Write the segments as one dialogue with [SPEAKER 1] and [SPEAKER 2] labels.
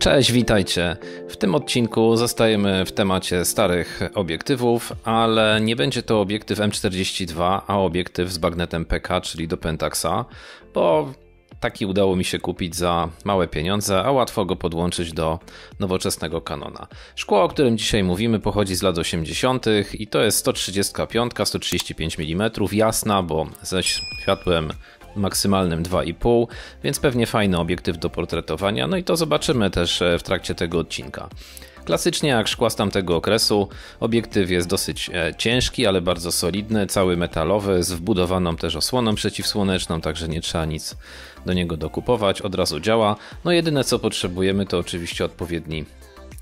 [SPEAKER 1] Cześć, witajcie. W tym odcinku zostajemy w temacie starych obiektywów, ale nie będzie to obiektyw M42, a obiektyw z bagnetem PK, czyli do Pentaxa, bo taki udało mi się kupić za małe pieniądze, a łatwo go podłączyć do nowoczesnego Canona. Szkło, o którym dzisiaj mówimy, pochodzi z lat 80. i to jest 135, 135 mm, jasna, bo ze światłem maksymalnym 2,5, więc pewnie fajny obiektyw do portretowania, no i to zobaczymy też w trakcie tego odcinka. Klasycznie jak szkła z tamtego okresu, obiektyw jest dosyć ciężki, ale bardzo solidny, cały metalowy, z wbudowaną też osłoną przeciwsłoneczną, także nie trzeba nic do niego dokupować, od razu działa. No jedyne co potrzebujemy to oczywiście odpowiedni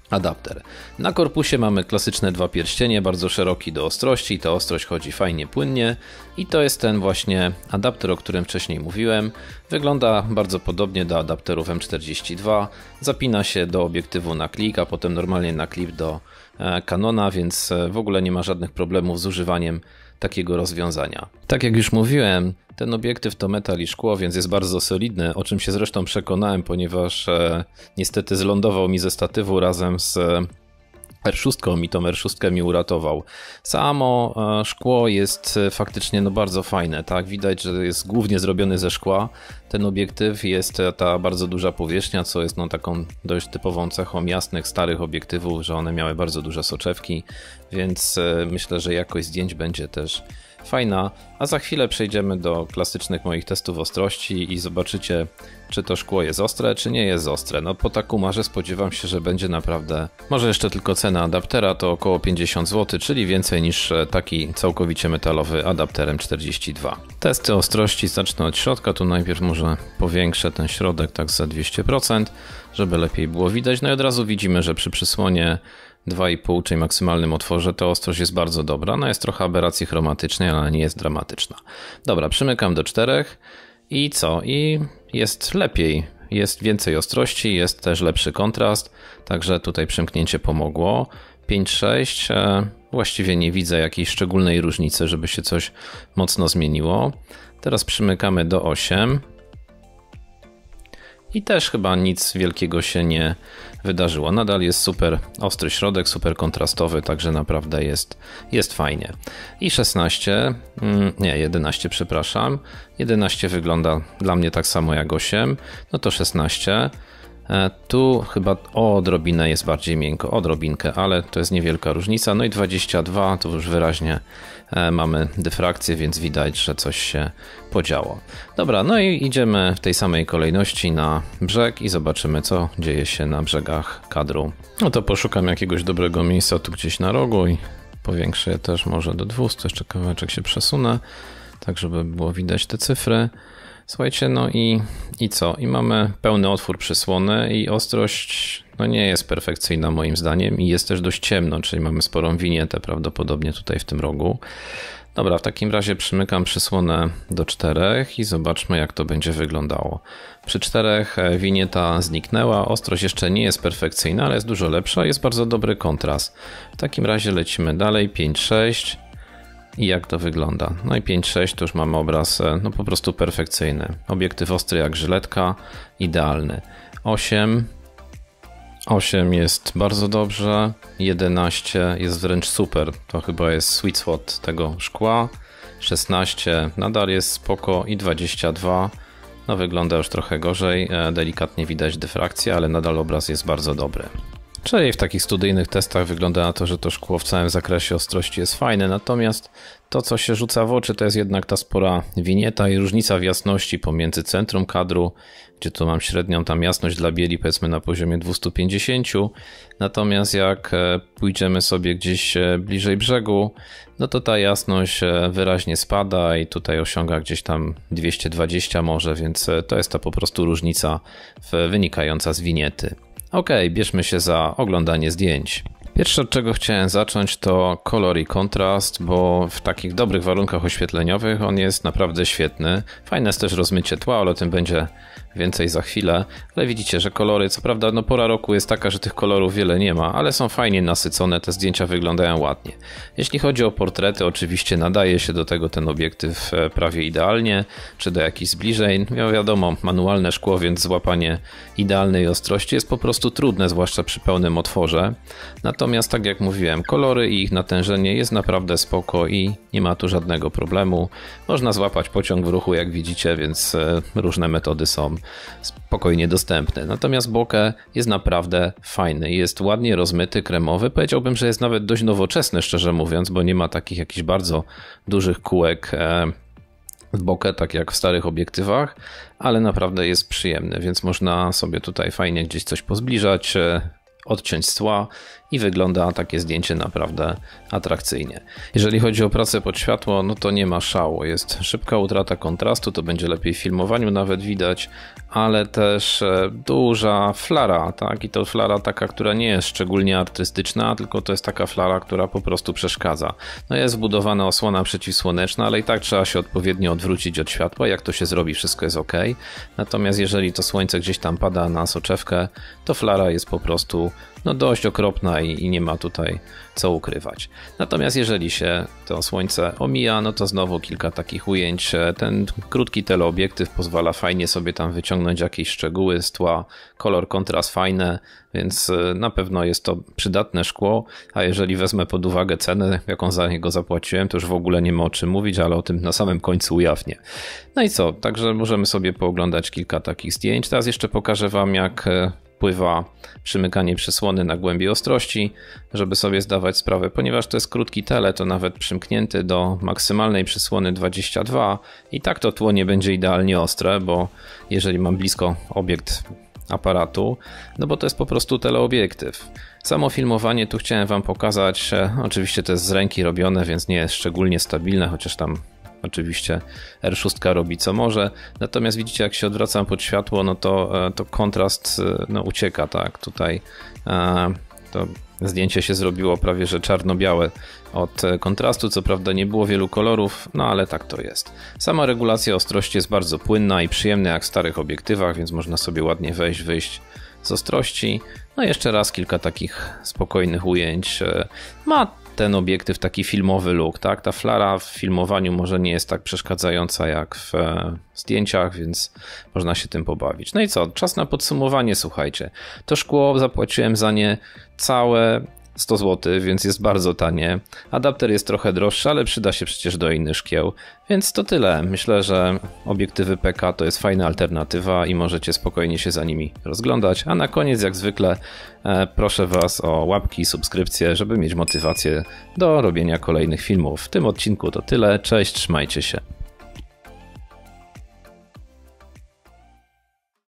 [SPEAKER 1] adapter. Na korpusie mamy klasyczne dwa pierścienie, bardzo szeroki do ostrości i ta ostrość chodzi fajnie, płynnie i to jest ten właśnie adapter, o którym wcześniej mówiłem. Wygląda bardzo podobnie do adapterów M42, zapina się do obiektywu na klik, a potem normalnie na klip do Canona, więc w ogóle nie ma żadnych problemów z używaniem takiego rozwiązania. Tak jak już mówiłem, ten obiektyw to metal i szkło, więc jest bardzo solidny, o czym się zresztą przekonałem, ponieważ niestety zlądował mi ze statywu razem z R6 i tą R6 mi uratował. Samo szkło jest faktycznie bardzo fajne, tak? Widać, że jest głównie zrobiony ze szkła. Ten obiektyw jest ta bardzo duża powierzchnia, co jest taką dość typową cechą jasnych, starych obiektywów, że one miały bardzo duże soczewki, więc myślę, że jakość zdjęć będzie też fajna, a za chwilę przejdziemy do klasycznych moich testów ostrości i zobaczycie, czy to szkło jest ostre, czy nie jest ostre. No po takumarze spodziewam się, że będzie naprawdę, może jeszcze tylko cena adaptera to około 50 zł, czyli więcej niż taki całkowicie metalowy adapter M42. Testy ostrości zacznę od środka, tu najpierw może powiększę ten środek tak za 200%, żeby lepiej było widać. No i od razu widzimy, że przy przysłonie 2,5, czyli maksymalnym otworze, to ostrość jest bardzo dobra. Ona jest trochę aberracji chromatycznej, ale nie jest dramatyczna. Dobra, przymykam do 4 i co? I jest lepiej. Jest więcej ostrości, jest też lepszy kontrast, także tutaj przymknięcie pomogło. 5,6, właściwie nie widzę jakiejś szczególnej różnicy, żeby się coś mocno zmieniło. Teraz przymykamy do 8. I też chyba nic wielkiego się nie wydarzyło. Nadal jest super ostry środek, super kontrastowy, także naprawdę jest fajnie. I 11, przepraszam. 11 wygląda dla mnie tak samo jak 8, no to 16. Tu chyba o odrobinę jest bardziej miękko, odrobinkę, ale to jest niewielka różnica. No i 22, tu już wyraźnie mamy dyfrakcję, więc widać, że coś się podziało. Dobra, no i idziemy w tej samej kolejności na brzeg i zobaczymy, co dzieje się na brzegach kadru. No to poszukam jakiegoś dobrego miejsca tu gdzieś na rogu i powiększę je też może do 200, jeszcze kawałeczek się przesunę, tak żeby było widać te cyfry. Słuchajcie, no i co? I mamy pełny otwór przysłony i ostrość nie jest perfekcyjna moim zdaniem i jest też dość ciemno, czyli mamy sporą winietę prawdopodobnie tutaj w tym rogu. Dobra, w takim razie przymykam przysłonę do 4 i zobaczmy jak to będzie wyglądało. Przy 4 winieta zniknęła, ostrość jeszcze nie jest perfekcyjna, ale jest dużo lepsza, jest bardzo dobry kontrast. W takim razie lecimy dalej, 5,6. I jak to wygląda? No i 5,6 to już mamy obraz po prostu perfekcyjny. Obiektyw ostry jak żyletka, idealny. 8 jest bardzo dobrze, 11 jest wręcz super, to chyba jest sweet spot tego szkła. 16 nadal jest spoko i 22 no wygląda już trochę gorzej, delikatnie widać dyfrakcję, ale nadal obraz jest bardzo dobry. Czyli w takich studyjnych testach wygląda na to, że to szkło w całym zakresie ostrości jest fajne, natomiast to co się rzuca w oczy to jest jednak ta spora winieta i różnica w jasności pomiędzy centrum kadru, gdzie tu mam średnią tam jasność dla bieli powiedzmy na poziomie 250, natomiast jak pójdziemy sobie gdzieś bliżej brzegu, no to ta jasność wyraźnie spada i tutaj osiąga gdzieś tam 220 może, więc to jest ta po prostu różnica wynikająca z winiety. Ok, bierzmy się za oglądanie zdjęć. Pierwsze, od czego chciałem zacząć, to kolor i kontrast, bo w takich dobrych warunkach oświetleniowych on jest naprawdę świetny. Fajne jest też rozmycie tła, ale o tym będzie więcej za chwilę. Ale widzicie, że kolory, co prawda pora roku jest taka, że tych kolorów wiele nie ma, ale są fajnie nasycone, te zdjęcia wyglądają ładnie. Jeśli chodzi o portrety, oczywiście nadaje się do tego ten obiektyw prawie idealnie, czy do jakichś zbliżeń. Wiadomo, manualne szkło, więc złapanie idealnej ostrości jest po prostu trudne, zwłaszcza przy pełnym otworze. Natomiast tak jak mówiłem, kolory i ich natężenie jest naprawdę spoko i nie ma tu żadnego problemu. Można złapać pociąg w ruchu, jak widzicie, więc różne metody są spokojnie dostępne. Natomiast bokeh jest naprawdę fajny, jest ładnie rozmyty, kremowy. Powiedziałbym, że jest nawet dość nowoczesny, szczerze mówiąc, bo nie ma takich jakichś bardzo dużych kółek w bokeh, tak jak w starych obiektywach, ale naprawdę jest przyjemny, więc można sobie tutaj fajnie gdzieś coś pozbliżać, odciąć z tła i wygląda takie zdjęcie naprawdę atrakcyjnie. Jeżeli chodzi o pracę pod światło, no to nie ma szału. Jest szybka utrata kontrastu, to będzie lepiej w filmowaniu nawet widać, ale też duża flara, tak? I to flara taka, która nie jest szczególnie artystyczna, tylko to jest taka flara, która po prostu przeszkadza. No jest wbudowana osłona przeciwsłoneczna, ale i tak trzeba się odpowiednio odwrócić od światła. Jak to się zrobi, wszystko jest ok. Natomiast jeżeli to słońce gdzieś tam pada na soczewkę, to flara jest po prostu dość okropna i nie ma tutaj co ukrywać. Natomiast jeżeli się to słońce omija, no to znowu kilka takich ujęć. Ten krótki teleobiektyw pozwala fajnie sobie tam wyciągnąć jakieś szczegóły z tła, kolor, kontrast fajne, więc na pewno jest to przydatne szkło, a jeżeli wezmę pod uwagę cenę, jaką za niego zapłaciłem, to już w ogóle nie ma o czym mówić, ale o tym na samym końcu ujawnię. No i co, także możemy sobie pooglądać kilka takich zdjęć. Teraz jeszcze pokażę wam, jak wpływa przymykanie przysłony na głębię ostrości, żeby sobie zdawać sprawę, ponieważ to jest krótki tele, to nawet przymknięty do maksymalnej przysłony 22 i tak to tło nie będzie idealnie ostre, bo jeżeli mam blisko obiekt aparatu, no bo to jest po prostu teleobiektyw. Samo filmowanie tu chciałem wam pokazać, oczywiście to jest z ręki robione, więc nie jest szczególnie stabilne, chociaż tam oczywiście R6 robi co może, natomiast widzicie, jak się odwracam pod światło, no to kontrast ucieka, tak, tutaj to zdjęcie się zrobiło prawie że czarno-białe od kontrastu, co prawda nie było wielu kolorów, no ale tak to jest. Sama regulacja ostrości jest bardzo płynna i przyjemna jak w starych obiektywach, więc można sobie ładnie wejść, wyjść z ostrości. No jeszcze raz kilka takich spokojnych ujęć. Ma ten obiektyw taki filmowy look, tak? Ta flara w filmowaniu może nie jest tak przeszkadzająca jak w zdjęciach, więc można się tym pobawić. No i co? Czas na podsumowanie, słuchajcie. To szkło zapłaciłem za nie całe 100 zł, więc jest bardzo tanie. Adapter jest trochę droższy, ale przyda się przecież do innych szkieł. Więc to tyle. Myślę, że obiektywy PK to jest fajna alternatywa i możecie spokojnie się za nimi rozglądać. A na koniec, jak zwykle, proszę was o łapki i subskrypcje, żeby mieć motywację do robienia kolejnych filmów. W tym odcinku to tyle. Cześć, trzymajcie się.